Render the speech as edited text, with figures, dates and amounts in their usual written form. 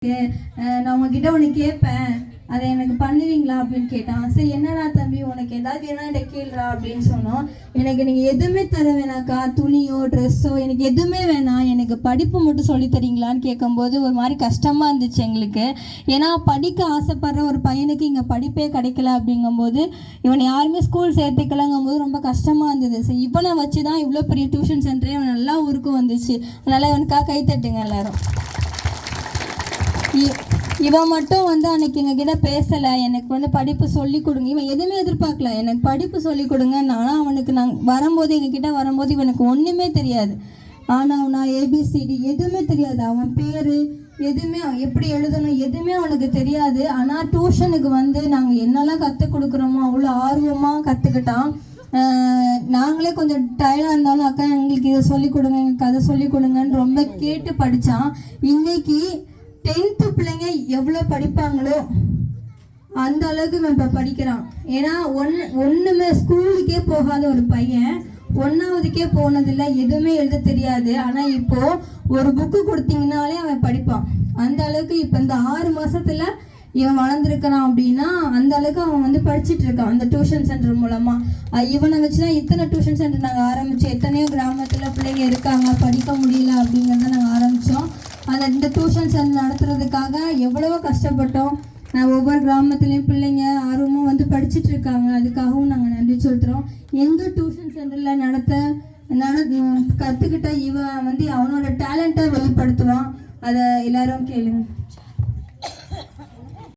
நான் உங்ககிட்ட ஒன்று கேட்பேன், அதை எனக்கு பண்ணுவீங்களா அப்படின்னு கேட்டான். சரி என்னடா தம்பி உனக்கு ஏதாவது என்ன கேள்றா அப்படின்னு சொன்னோம். எனக்கு நீங்கள் எதுவுமே தர வேணாக்கா, துணியோ ட்ரெஸ்ஸோ எனக்கு எதுவுமே வேணாம், எனக்கு படிப்பு மட்டும் சொல்லி தரீங்களான்னு கேட்கும்போது ஒரு மாதிரி கஷ்டமாக இருந்துச்சு எங்களுக்கு. ஏன்னா படிக்க ஆசைப்படுற ஒரு பையனுக்கு இங்கே படிப்பே கிடைக்கல அப்படிங்கும்போது, இவனை யாருமே ஸ்கூல் சேர்த்துக்கலங்கும் போது ரொம்ப கஷ்டமாக இருந்தது. சரி இவனை வச்சு தான் இவ்வளோ பெரிய டியூஷன் சென்டரே அவன் நல்லா ஊருக்கு வந்துச்சு. அதனால் இவனுக்காக கைத்தட்டுங்க எல்லாரும். இவன் மட்டும் அன்னைக்கு எங்ககிட்ட பேசலை, எனக்கு படிப்பு சொல்லி கொடுங்க, இவன் எதுவுமே எதிர்பார்க்கல, எனக்கு படிப்பு சொல்லி கொடுங்க. ஆனால் அவனுக்கு வரும்போது எங்ககிட்ட வரும்போது இவனுக்கு ஒன்றுமே தெரியாது. ஆனால் நான் ஏபிசிடி எதுவுமே தெரியாது, அவன் பேர் எதுவுமே எப்படி எழுதணும் எதுவுமே அவனுக்கு தெரியாது. ஆனால் டியூஷனுக்கு நாங்கள் என்னெல்லாம் கற்றுக் கொடுக்குறோமோ அவ்வளோ ஆர்வமாக கற்றுக்கிட்டான். நாங்களே கொஞ்சம் டயர்டாக இருந்தாலும் அக்கா எங்களுக்கு இதை சொல்லிக் கொடுங்க, எங்களுக்கு அதை சொல்லிக் கொடுங்கன்னு ரொம்ப கேட்டு படித்தான். இன்னைக்கு 10th பிள்ளைங்க எவ்வளோ படிப்பாங்களோ அந்த அளவுக்கு இவன் இப்போ படிக்கிறான். ஏன்னா ஒன்றுமே ஸ்கூலுக்கே போகாத ஒரு பையன், 1ஆவதுக்கே போனதில்லை, எதுவுமே எழுத தெரியாது. ஆனால் இப்போது ஒரு புக்கு கொடுத்தீங்கனாலே அவன் படிப்பான். அந்த அளவுக்கு இப்போ இந்த 6 மாதத்தில் இவன் வளர்ந்துருக்கிறான். அப்படின்னா அந்த அளவுக்கு அவன் படிச்சுட்டு இருக்கான் அந்த டியூஷன் சென்டர் மூலமாக. இவனை வச்சு தான் இத்தனை டியூஷன் சென்டர் நாங்கள் ஆரம்பித்தோம். எத்தனையோ கிராமத்தில் பிள்ளைங்க இருக்காங்க படிக்க முடியல அப்படிங்கிறத நாங்கள் ஆரம்பித்தோம். இந்த டியூஷன் சென்டர் நடத்துறதுக்காக எவ்வளவோ கஷ்டப்பட்டோம். ஒவ்வொரு கிராமத்துலேயும் பிள்ளைங்க ஆர்வமாக படிச்சுட்டு இருக்காங்க. அதுக்காகவும் நாங்கள் நன்றி சொல்கிறோம். எங்கள் டியூஷன் சென்டரில் கற்றுக்கிட்ட இவன் அவனோட டேலண்ட்டை வெளிப்படுத்துவான். அதை எல்லாரும் கேளுங்க.